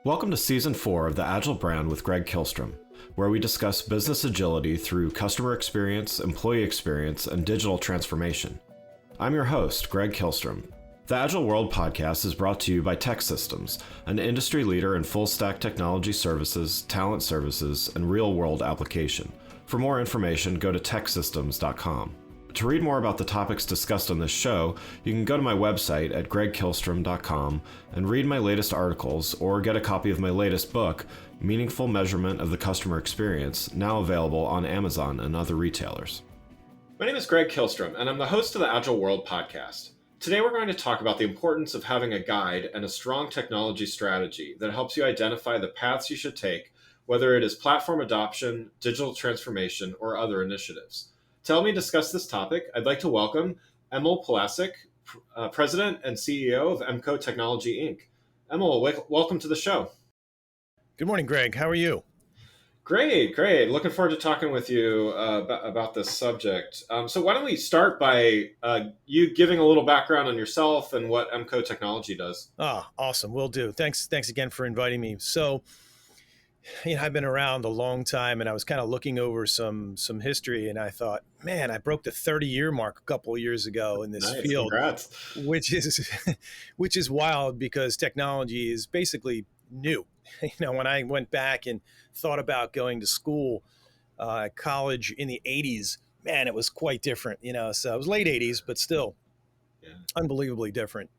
Welcome to Season 4 of the Agile Brand with Greg Kihlstrom, where we discuss business agility through customer experience, employee experience, and digital transformation. I'm your host, Greg Kihlstrom. The Agile World podcast is brought to you by TEKsystems, an industry leader in full-stack technology services, talent services, and real-world application. For more information, go to teksystems.com. To read more about the topics discussed on this show, you can go to my website at gregkihlstrom.com and read my latest articles or get a copy of my latest book, Meaningful Measurement of the Customer Experience, now available on Amazon and other retailers. My name is Greg Kihlstrom, and I'm the host of the Agile World podcast. Today we're going to talk about the importance of having a guide and a strong technology strategy that helps you identify the paths you should take, whether it is platform adoption, digital transformation, or other initiatives. To help me discuss this topic, I'd like to welcome Emil Pilacik, President and CEO of EMCO Technology, Inc. Emil, welcome to the show. Good morning, Greg. How are you? Great. Looking forward to talking with you about this subject. So why don't we start by you giving a little background on yourself and what EMCO Technology does? Awesome. Will do. Thanks again for inviting me. So, I've been around a long time, and I was kind of looking over some history, and I thought, man, I broke the 30-year mark a couple of years ago in this field. Congrats. which is wild because technology is basically new. When I went back and thought about going to school, college in the 80s, man, it was quite different. So it was late 80s, but still. Yeah. Unbelievably different.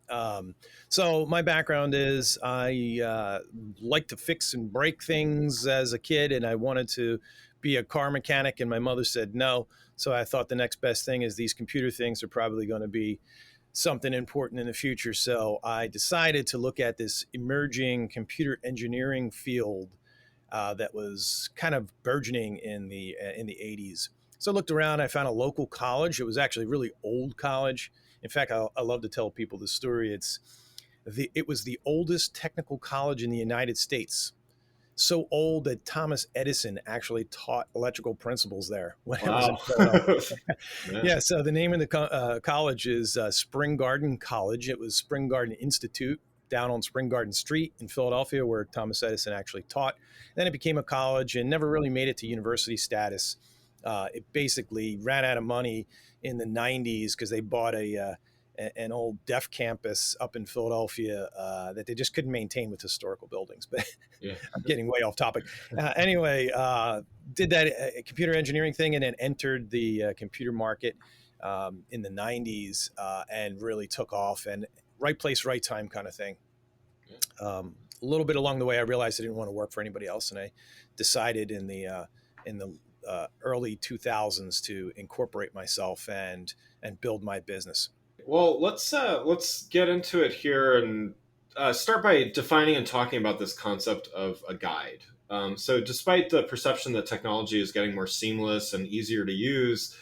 So my background is I like to fix and break things as a kid, and I wanted to be a car mechanic, and my mother said no. So I thought the next best thing is these computer things are probably going to be something important in the future. So I decided to look at this emerging computer engineering field that was kind of burgeoning in the 80s. So I looked around. I found a local college. It was actually a really old college. In fact, I love to tell people the story. It was the oldest technical college in the United States. So old that Thomas Edison actually taught electrical principles there when I was in Philadelphia. Yeah, so the name of the college is Spring Garden College. It was Spring Garden Institute down on Spring Garden Street in Philadelphia, where Thomas Edison actually taught. Then it became a college and never really made it to university status. It basically ran out of money in the 90s because they bought an old deaf campus up in Philadelphia that they just couldn't maintain with historical buildings. But yeah. I'm getting way off topic. Anyway, did that computer engineering thing and then entered the computer market in the 90s and really took off, and right place, right time kind of thing. A little bit along the way, I realized I didn't want to work for anybody else, and I decided in the early 2000s to incorporate myself and build my business. Well, let's get into it here and start by defining and talking about this concept of a guide. So despite the perception that technology is getting more seamless and easier to use,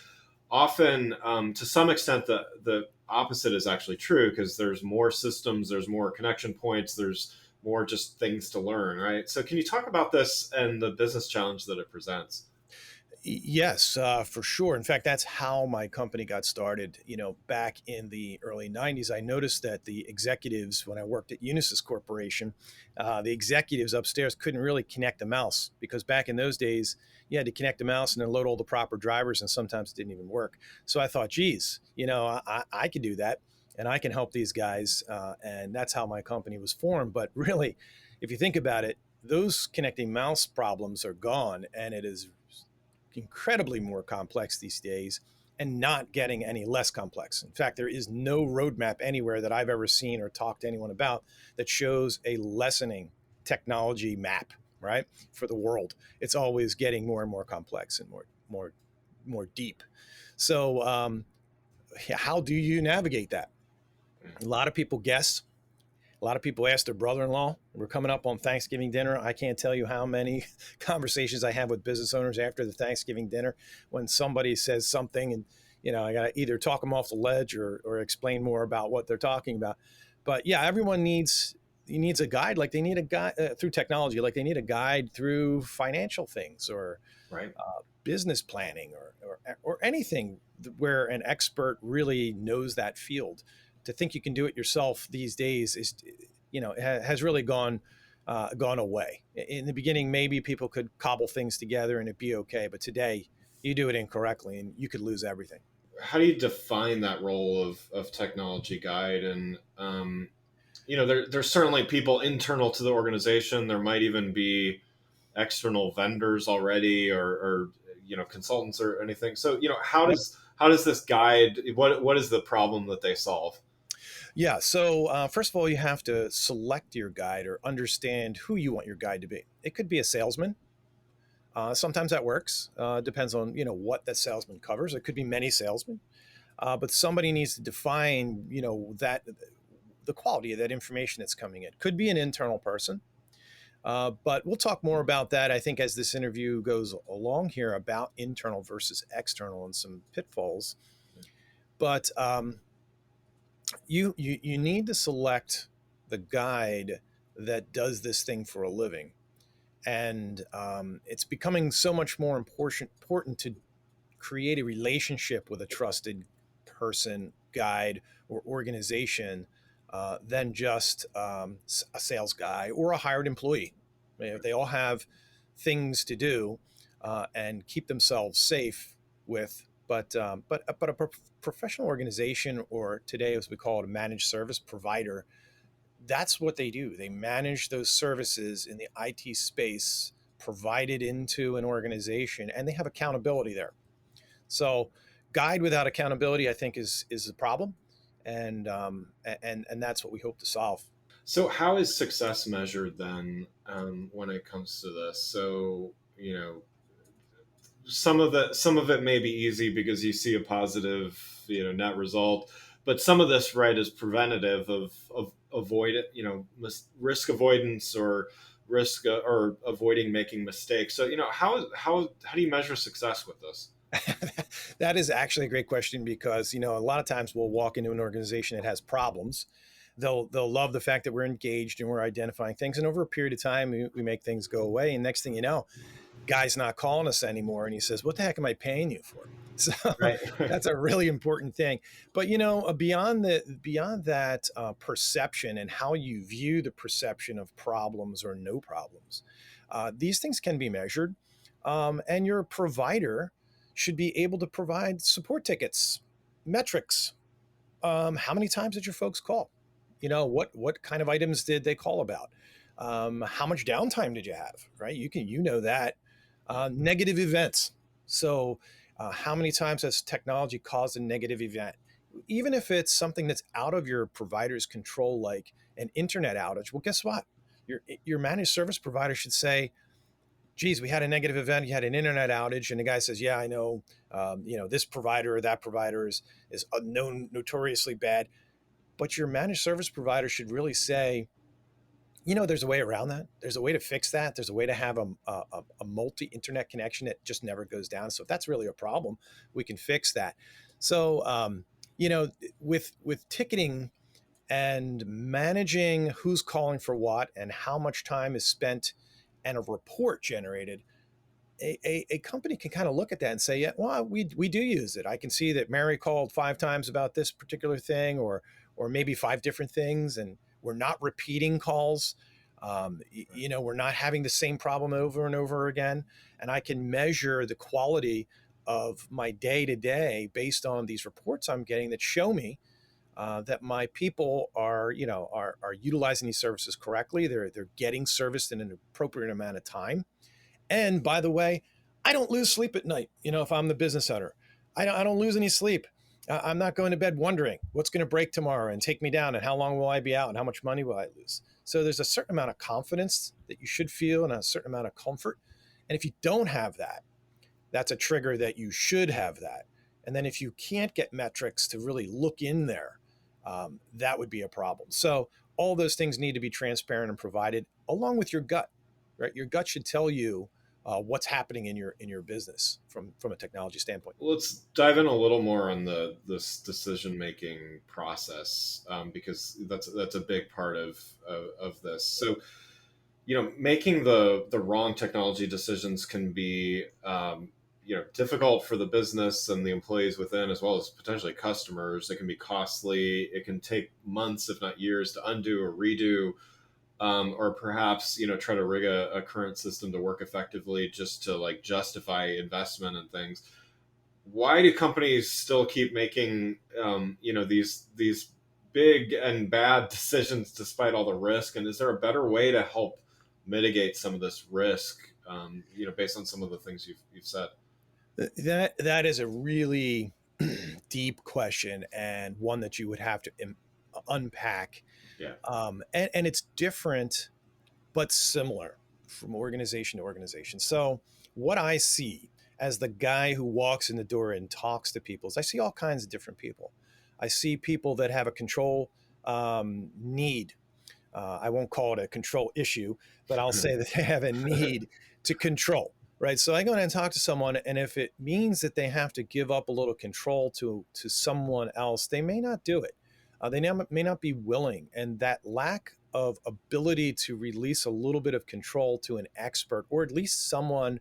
often to some extent the opposite is actually true, because there's more systems, there's more connection points, there's more just things to learn, right? So can you talk about this and the business challenge that it presents? Yes, for sure. In fact, that's how my company got started. Back in the early 90s, I noticed that the executives, when I worked at Unisys Corporation, the executives upstairs couldn't really connect the mouse, because back in those days, you had to connect the mouse and then load all the proper drivers, and sometimes it didn't even work. So I thought, geez, I could do that, and I can help these guys. And that's how my company was formed. But really, if you think about it, those connecting mouse problems are gone, and it is incredibly more complex these days, and not getting any less complex. In fact, there is no roadmap anywhere that I've ever seen or talked to anyone about that shows a lessening technology map, right, for the world. It's always getting more and more complex and more deep. So how do you navigate that? A lot of people guess. A lot of people ask their brother-in-law. We're coming up on Thanksgiving dinner. I can't tell you how many conversations I have with business owners after the Thanksgiving dinner when somebody says something, and I got to either talk them off the ledge or explain more about what they're talking about. But yeah, everyone needs a guide, like they need a guide through technology, like they need a guide through financial things or right. Business planning or anything where an expert really knows that field. To think you can do it yourself these days is, has really gone gone away. In the beginning, maybe people could cobble things together and it'd be okay, but today you do it incorrectly and you could lose everything. How do you define that role of technology guide? And there's certainly people internal to the organization. There might even be external vendors already, or consultants or anything. So how does this guide? What is the problem that they solve? Yeah. So, first of all, you have to select your guide or understand who you want your guide to be. It could be a salesman. Sometimes that works. Depends on what that salesman covers. It could be many salesmen, but somebody needs to define that the quality of that information that's coming in. Could be an internal person, but we'll talk more about that. I think as this interview goes along here about internal versus external and some pitfalls. But you need to select the guide that does this thing for a living, and it's becoming so much more important to create a relationship with a trusted person, guide, or organization than just a sales guy or a hired employee. They all have things to do and keep themselves safe with. But a professional organization, or today as we call it, a managed service provider, that's what they do. They manage those services in the IT space provided into an organization, and they have accountability there. So, guide without accountability, I think, is a problem, and that's what we hope to solve. So how is success measured then, when it comes to this? So some of it may be easy because you see a positive net result, but some of this, right, is preventative of avoid it, risk avoidance, or risk, or avoiding making mistakes. So how do you measure success with this? That is actually a great question, because a lot of times we'll walk into an organization that has problems. They'll love the fact that we're engaged and we're identifying things, and over a period of time we make things go away, and next thing you know, guy's not calling us anymore, and he says, what the heck am I paying you for? So Right. that's a really important thing. But beyond that perception and how you view the perception of problems or no problems, these things can be measured, and your provider should be able to provide support tickets, metrics. How many times did your folks call? What kind of items did they call about? How much downtime did you have? Right, you know that. Negative events. So, how many times has technology caused a negative event? Even if it's something that's out of your provider's control, like an internet outage, well, guess what? Your managed service provider should say, geez, we had a negative event. You had an internet outage. And the guy says, yeah, I know, this provider or that provider is known notoriously bad. But your managed service provider should really say, there's a way around that. There's a way to fix that. There's a way to have a multi-internet connection that just never goes down. So if that's really a problem, we can fix that. So, you know, with ticketing and managing who's calling for what and how much time is spent and a report generated, a company can kind of look at that and say, yeah, well, we do use it. I can see that Mary called 5 times about this particular thing, or maybe 5 different things, and we're not repeating calls. We're not having the same problem over and over again, and I can measure the quality of my day to day based on these reports I'm getting that show me that my people are utilizing these services correctly. They're getting serviced in an appropriate amount of time, and by the way, I don't lose sleep at night. If I'm the business owner, I don't lose any sleep. I'm not going to bed wondering what's going to break tomorrow and take me down, and how long will I be out, and how much money will I lose. So there's a certain amount of confidence that you should feel, and a certain amount of comfort. And if you don't have that, that's a trigger that you should have that. And then if you can't get metrics to really look in there, that would be a problem. So all those things need to be transparent and provided, along with your gut. Right, your gut should tell you what's happening in your business from a technology standpoint. Let's dive in a little more on this decision making process, because that's a big part of this. So making the wrong technology decisions can be difficult for the business and the employees within, as well as potentially customers. It can be costly. It can take months, if not years, to undo or redo. or perhaps try to rig a current system to work effectively just to like justify investment and things. Why do companies still keep making these big and bad decisions despite all the risk? And is there a better way to help mitigate some of this risk? Based on some of the things you've said. That is a really deep question, and one that you would have to unpack. Yeah. And it's different but similar from organization to organization. So, what I see as the guy who walks in the door and talks to people is I see all kinds of different people. I see people that have a control need. I won't call it a control issue, but I'll say that they have a need to control. Right. So I go in and talk to someone, and if it means that they have to give up a little control to someone else, they may not do it. May not be willing. And that lack of ability to release a little bit of control to an expert, or at least someone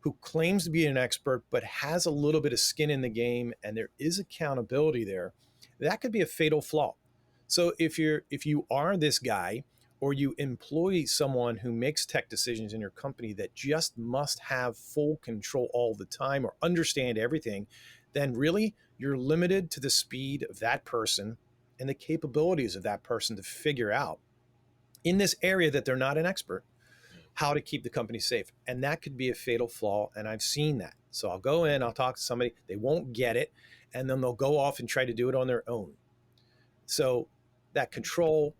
who claims to be an expert but has a little bit of skin in the game and there is accountability there, that could be a fatal flaw. So if you are this guy, or you employ someone who makes tech decisions in your company that just must have full control all the time or understand everything, then really you're limited to the speed of that person and the capabilities of that person to figure out in this area that they're not an expert how to keep the company safe. And that could be a fatal flaw. And I've seen that. So I'll go in, I'll talk to somebody, they won't get it, and then they'll go off and try to do it on their own. So that control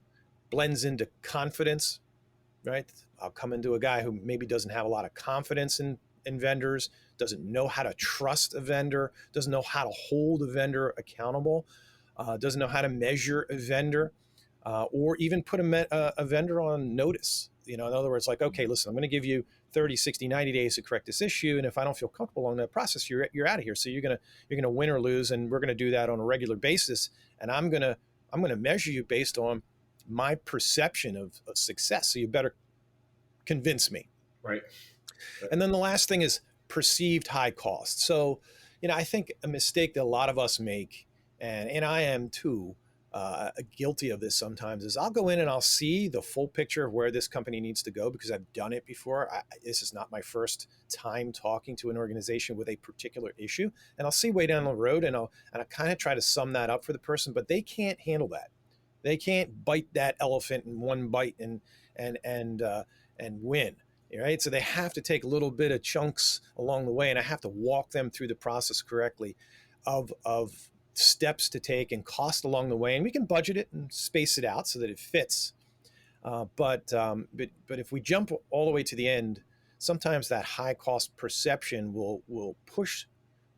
blends into confidence, right? I'll come into a guy who maybe doesn't have a lot of confidence in vendors, doesn't know how to trust a vendor, doesn't know how to hold a vendor accountable, doesn't know how to measure a vendor, or even put a vendor on notice. In other words, like, okay, listen, I'm going to give you 30, 60, 90 days to correct this issue. And if I don't feel comfortable along that process, you're out of here. So you're going to win or lose. And we're going to do that on a regular basis. And I'm going to measure you based on my perception of success. So you better convince me. Right. And then the last thing is perceived high cost. So, I think a mistake that a lot of us make, and I am too, guilty of this sometimes, is I'll go in and I'll see the full picture of where this company needs to go because I've done it before. This is not my first time talking to an organization with a particular issue, and I'll see way down the road, and I kind of try to sum that up for the person, but they can't handle that. They can't bite that elephant in one bite and win. Right, so they have to take a little bit of chunks along the way, and I have to walk them through the process correctly of steps to take and cost along the way, and we can budget it and space it out so that it fits. But if we jump all the way to the end, sometimes that high cost perception will push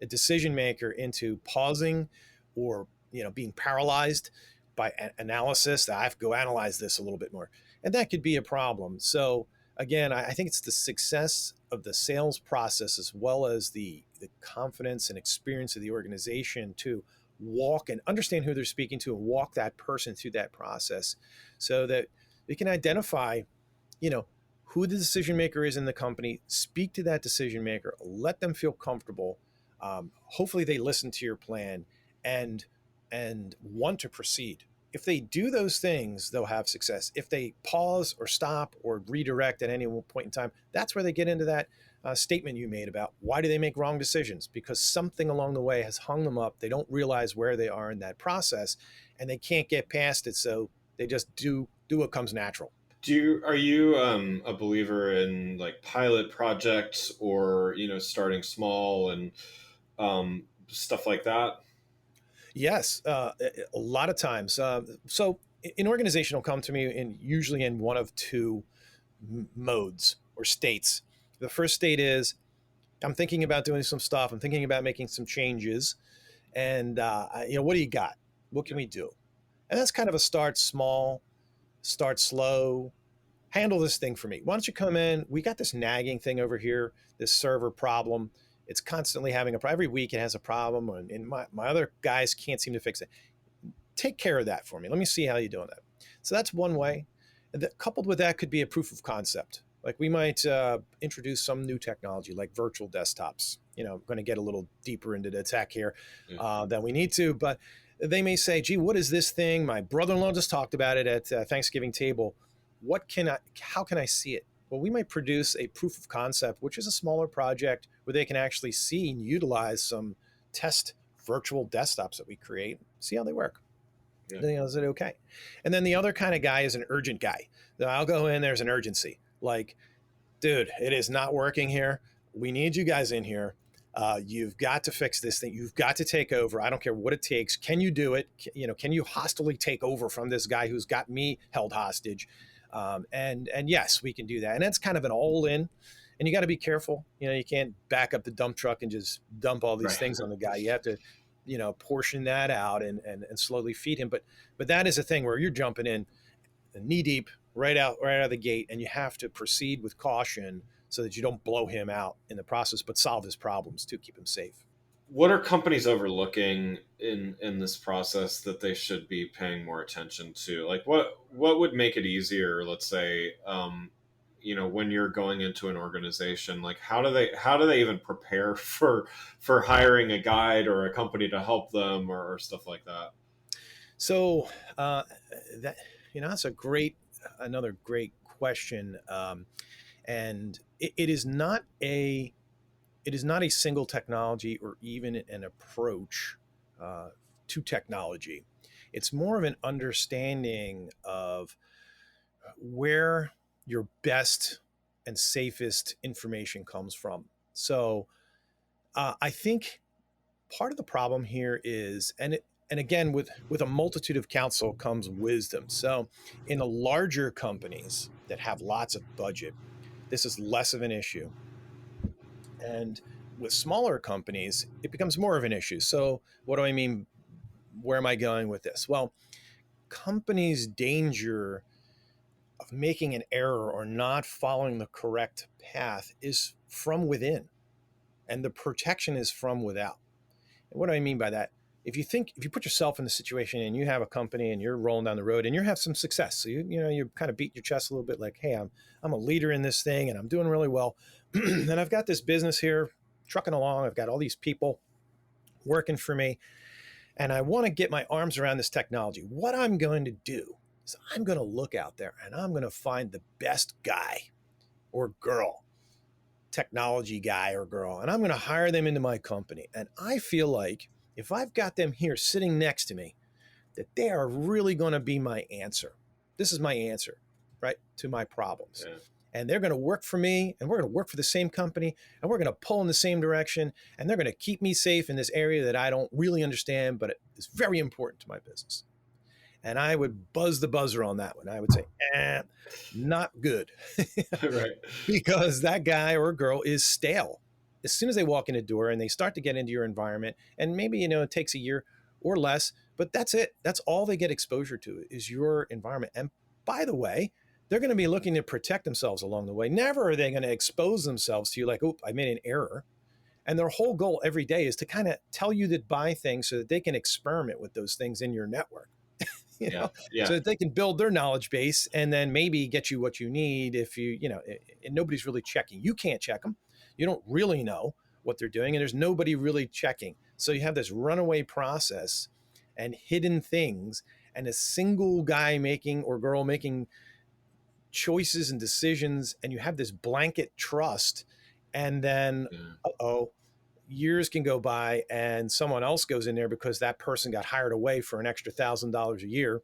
a decision maker into pausing, or being paralyzed by analysis. That I have to go analyze this a little bit more, and that could be a problem. So again, I think it's the success of the sales process as well as the confidence and experience of the organization to walk and understand who they're speaking to and walk that person through that process so that we can identify, who the decision maker is in the company, speak to that decision maker, let them feel comfortable. Hopefully they listen to your plan and want to proceed. If they do those things, they'll have success. If they pause or stop or redirect at any point in time, that's where they get into that statement you made about why do they make wrong decisions? Because something along the way has hung them up. They don't realize where they are in that process, and they can't get past it. So they just do what comes natural. Are you a believer in like pilot projects, or starting small and stuff like that? Yes, a lot of times. So an organization will come to me usually in one of two modes or states. The first state is I'm thinking about doing some stuff. I'm thinking about making some changes, and what do you got? What can we do? And that's kind of a start small, start slow. Handle this thing for me. Why don't you come in? We got this nagging thing over here, this server problem. It's constantly having a problem. Every week it has a problem, and my other guys can't seem to fix it. Take care of that for me. Let me see how you're doing that. So that's one way. And coupled with that could be a proof of concept. Like we might introduce some new technology like virtual desktops. I'm going to get a little deeper into the tech here than we need to, but they may say, gee, what is this thing? My brother-in-law just talked about it at Thanksgiving table. how can I see it? Well, we might produce a proof of concept, which is a smaller project where they can actually see and utilize some test virtual desktops that we create, see how they work. Yeah. Is it okay? And then the other kind of guy is an urgent guy. I'll go in, there's an urgency. Like, dude, it is not working here. We need you guys in here. You've got to fix this thing. You've got to take over. I don't care what it takes. Can you do it? Can you hostilely take over from this guy who's got me held hostage? And yes, we can do that. And that's kind of an all in. And you got to be careful. You can't back up the dump truck and just dump all these things on the guy. You have to, portion that out and slowly feed him. But that is a thing where you're jumping in knee deep right out of the gate, and you have to proceed with caution so that you don't blow him out in the process, but solve his problems to keep him safe. What are companies overlooking in this process that they should be paying more attention to? Like what would make it easier, let's say, when you're going into an organization, like how do they even prepare for hiring a guide or a company to help them or stuff like that? So that's another great question. And it is not a single technology or even an approach to technology. It's more of an understanding of where your best and safest information comes from. So I think part of the problem here is, and again, with a multitude of counsel comes wisdom. So in the larger companies that have lots of budget, this is less of an issue. And with smaller companies, it becomes more of an issue. So what do I mean? Where am I going with this? Well, companies' danger of making an error or not following the correct path is from within, and the protection is from without. And what do I mean by that? If you put yourself in the situation and you have a company and you're rolling down the road and you have some success, so you kind of beat your chest a little bit, like, hey, I'm a leader in this thing and I'm doing really well, and I've got this business here trucking along. I've got all these people working for me, and I want to get my arms around this technology. What I'm going to do is I'm going to look out there and I'm going to find the best guy or girl, technology guy or girl, and I'm going to hire them into my company. And I feel like if I've got them here sitting next to me, that they are really going to be my answer. This is my answer, right, to my problems. Yeah. And they're going to work for me, and we're going to work for the same company, and we're going to pull in the same direction, and they're going to keep me safe in this area that I don't really understand, but it is very important to my business. And I would buzz the buzzer on that one. I would say, not good. Right. Because that guy or girl is stale. As soon as they walk in the door and they start to get into your environment, and maybe, it takes a year or less, but that's it. That's all they get exposure to is your environment. And by the way, they're going to be looking to protect themselves along the way. Never are they going to expose themselves to you like, oh, I made an error. And their whole goal every day is to kind of tell you to buy things so that they can experiment with those things in your network. Yeah. So that they can build their knowledge base and then maybe get you what you need if and nobody's really checking. You can't check them. You don't really know what they're doing, and there's nobody really checking. So you have this runaway process and hidden things and a single guy making or girl making choices and decisions, and you have this blanket trust, and then, years can go by and someone else goes in there because that person got hired away for an extra $1,000 a year.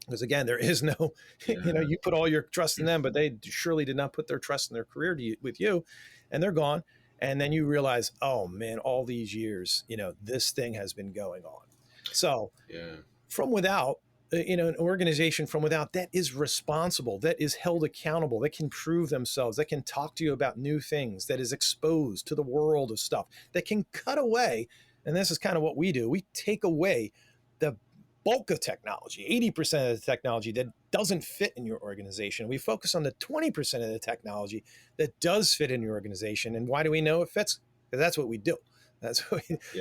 Because again, there is no, you put all your trust in them, but they surely did not put their trust in their career with you, and they're gone. And then you realize, oh man, all these years, this thing has been going on. So from without, an organization from without that is responsible, that is held accountable, that can prove themselves, that can talk to you about new things, that is exposed to the world of stuff, that can cut away. And this is kind of what we do. We take away the bulk of technology, 80% of the technology that doesn't fit in your organization. We focus on the 20% of the technology that does fit in your organization. And why do we know it fits? Because that's what we do.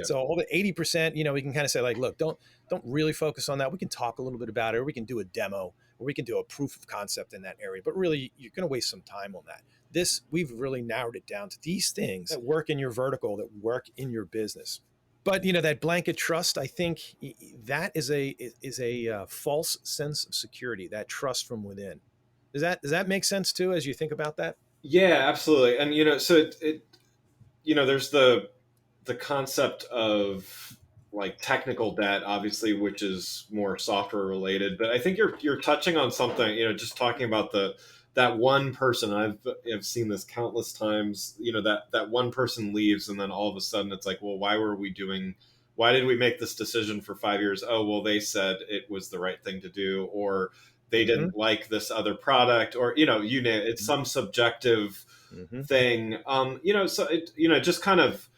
So all the 80%, we can kind of say like, look, don't really focus on that. We can talk a little bit about it, or we can do a demo, or we can do a proof of concept in that area. But really, you're going to waste some time on that. We've really narrowed it down to these things that work in your vertical, that work in your business. But that blanket trust, I think that is a false sense of security, that trust from within. Does that make sense too as you think about that? Yeah, absolutely. And so there's the concept of like technical debt, obviously, which is more software related. But I think you're touching on something. Just talking about the that one person. I've seen this countless times. That one person leaves, and then all of a sudden it's like, well, why were we doing? Why did we make this decision for 5 years? Oh, well, they said it was the right thing to do, or they Mm-hmm. didn't like this other product, or it's some subjective Mm-hmm. thing. So just kind of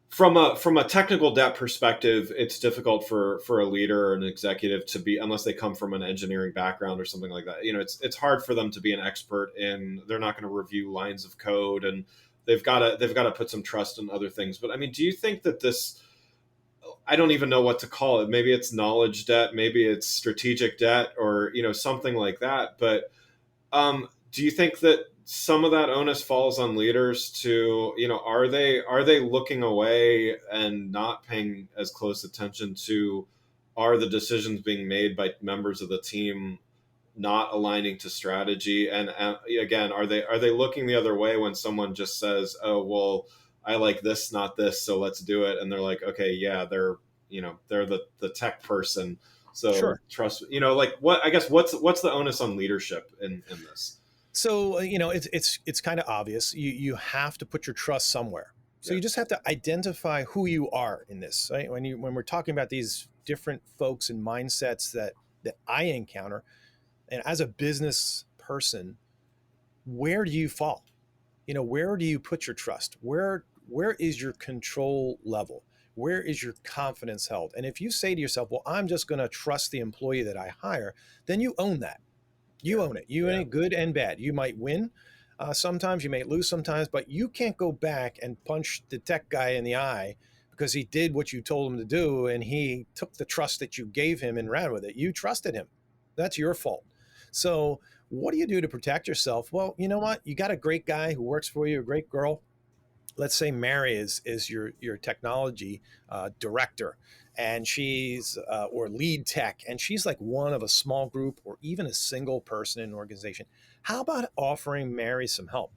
from a technical debt perspective, it's difficult for a leader or an executive to be, unless they come from an engineering background or something like that. It's hard for them to be an expert in. They're not going to review lines of code, and they've got to put some trust in other things. But I mean, do you think that this? I don't even know what to call it. Maybe it's knowledge debt, maybe it's strategic debt, or something like that. But do you think that some of that onus falls on leaders to, are they looking away and not paying as close attention to, are the decisions being made by members of the team not aligning to strategy? And again, are they looking the other way when someone just says, "Oh, well, I like this, not this, so let's do it," and they're like, "Okay, yeah, they're the tech person, so Sure. trust." Like, what, I guess, what's the onus on leadership in this? So it's kind of obvious. You have to put your trust somewhere. So Yeah, you just have to identify who you are in this. Right? When we're talking about these different folks and mindsets that I encounter, and as a business person, where do you fall? Where do you put your trust? Where is your control level? Where is your confidence held? And if you say to yourself, well, I'm just going to trust the employee that I hire, then you own that. You yeah, own it. You own yeah, it, good and bad. You might win sometimes, you may lose sometimes, but you can't go back and punch the tech guy in the eye because he did what you told him to do and he took the trust that you gave him and ran with it. You trusted him. That's your fault. So, what do you do to protect yourself? Well, you know what? You got a great guy who works for you, a great girl. Let's say Mary is your technology director, and she's or lead tech, and she's like one of a small group or even a single person in an organization. How about offering Mary some help?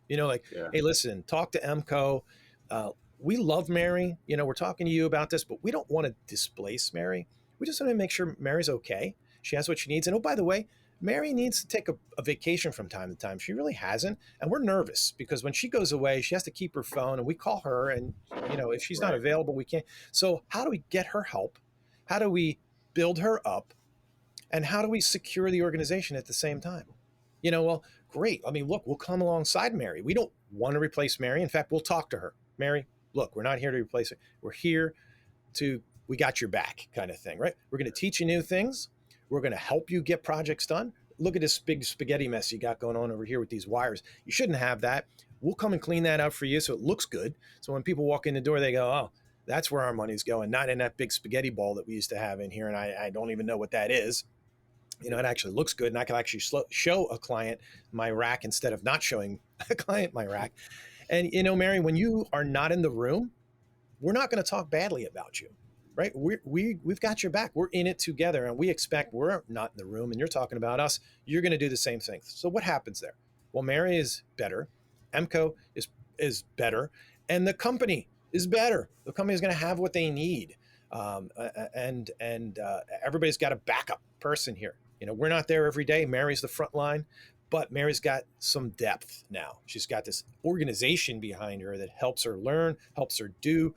Like, yeah, hey, listen, talk to EMCO. Uh, we love Mary. We're talking to you about this, but we don't want to displace Mary. We just want to make sure Mary's okay. She has what she needs. And oh, by the way, Mary needs to take a vacation from time to time. She really hasn't. And we're nervous because when she goes away, she has to keep her phone and we call her. And, if she's not right, available, we can't. So, how do we get her help? How do we build her up? And how do we secure the organization at the same time? Well, great. I mean, look, we'll come alongside Mary. We don't want to replace Mary. In fact, we'll talk to her. Mary, look, we're not here to replace her. We're here to, we got your back kind of thing, right? We're going to teach you new things. We're going to help you get projects done. Look at this big spaghetti mess you got going on over here with these wires. You shouldn't have that. We'll come and clean that up for you so it looks good. So when people walk in the door, they go, oh, that's where our money's going, not in that big spaghetti ball that we used to have in here. And I don't even know what that is. It actually looks good, and I can actually show a client my rack instead of not showing a client my rack. And Mary, when you are not in the room, we're not going to talk badly about you, right? We've got your back. We're in it together, and we expect, we're not in the room and you're talking about us, you're going to do the same thing. So what happens there? Well, Mary is better, EMCO is better, and the company is better. The company is going to have what they need, and everybody's got a backup person here. We're not there every day. Mary's the front line, but Mary's got some depth now. She's got this organization behind her that helps her learn, helps her do.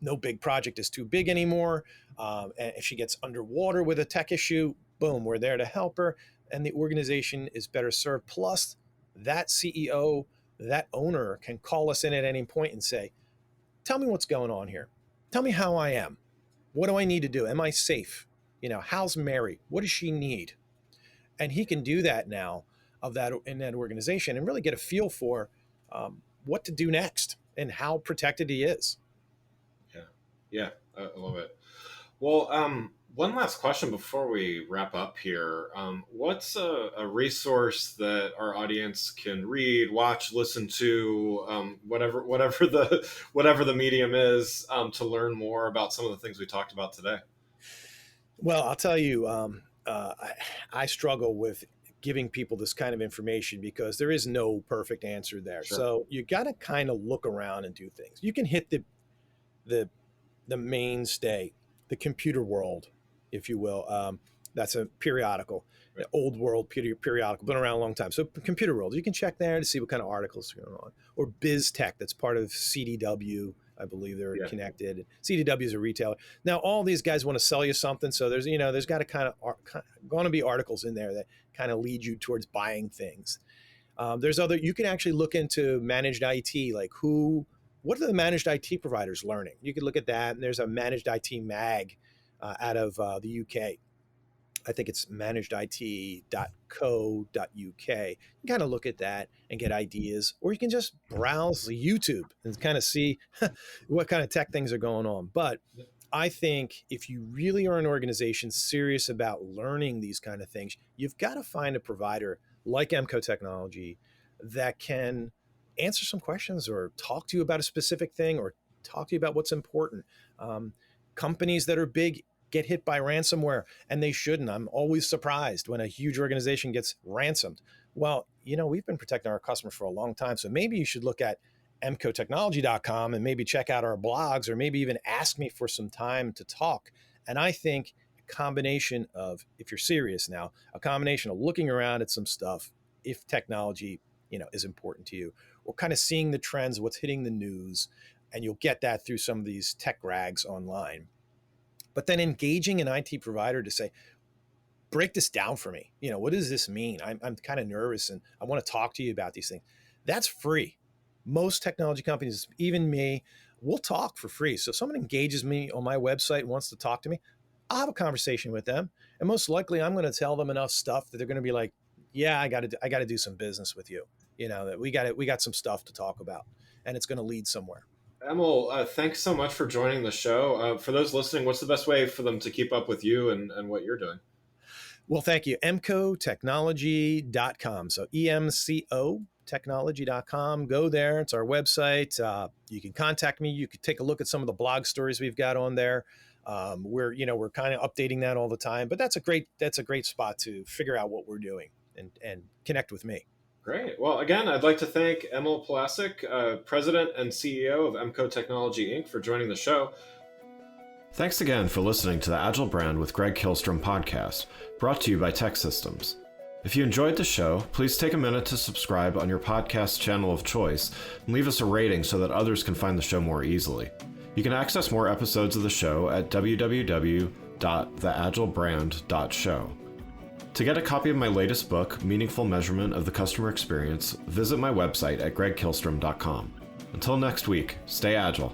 No big project is too big anymore. And if she gets underwater with a tech issue, boom, we're there to help her. And the organization is better served. Plus, that CEO, that owner can call us in at any point and say, tell me what's going on here. Tell me how I am. What do I need to do? Am I safe? How's Mary? What does she need? And he can do that now of that in that organization and really get a feel for what to do next and how protected he is. yeah, yeah. I love it. Well, one last question before we wrap up here. What's a resource that our audience can read, watch, listen to, whatever the medium is, to learn more about some of the things we talked about today? Well, I'll tell you, I struggle with giving people this kind of information because there is no perfect answer there. Sure. So you got to kind of look around and do things. You can hit the mainstay, the computer world, if you will. That's a periodical, Right. old world periodical, been around a long time. So computer world, you can check there to see what kind of articles are going on. Or Biz Tech, that's part of CDW. I believe they're connected. CDW is a retailer. Now, all these guys want to sell you something. So there's got to kind of going to be articles in there that kind of lead you towards buying things. You can actually look into managed IT, like what are the managed IT providers learning? You could look at that. And there's a managed IT mag out of the UK. I think it's managedit.co.uk. You can kind of look at that and get ideas, or you can just browse YouTube and kind of see what kind of tech things are going on. But I think if you really are an organization serious about learning these kind of things, you've got to find a provider like EMCO Technology that can answer some questions or talk to you about a specific thing or talk to you about what's important. Companies that are big get hit by ransomware, and they shouldn't. I'm always surprised when a huge organization gets ransomed. Well, we've been protecting our customers for a long time, so maybe you should look at emcotechnology.com and maybe check out our blogs, or maybe even ask me for some time to talk. And I think a combination of, if you're serious now, a combination of looking around at some stuff, if technology, is important to you, or kind of seeing the trends, what's hitting the news, and you'll get that through some of these tech rags online. But then engaging an IT provider to say, break this down for me. What does this mean? I'm kind of nervous and I want to talk to you about these things. That's free. Most technology companies, even me, will talk for free. So if someone engages me on my website and wants to talk to me, I'll have a conversation with them. And most likely I'm going to tell them enough stuff that they're going to be like, yeah, I got to do some business with you. That we got some stuff to talk about, and it's going to lead somewhere. Emil, thanks so much for joining the show. For those listening, what's the best way for them to keep up with you and what you're doing? Well, thank you. EMCOtechnology.com. So EMCO technology.com. Go there. It's our website. You can contact me. You can take a look at some of the blog stories we've got on there. We're kind of updating that all the time, but that's a great spot to figure out what we're doing and connect with me. Great. Well, again, I'd like to thank Emil Pilacik, President and CEO of EMCO Technology, Inc., for joining the show. Thanks again for listening to the Agile Brand with Greg Kihlstrom podcast, brought to you by Tech Systems. If you enjoyed the show, please take a minute to subscribe on your podcast channel of choice and leave us a rating so that others can find the show more easily. You can access more episodes of the show at www.theagilebrand.show. To get a copy of my latest book, Meaningful Measurement of the Customer Experience, visit my website at gregkihlstrom.com. Until next week, stay agile.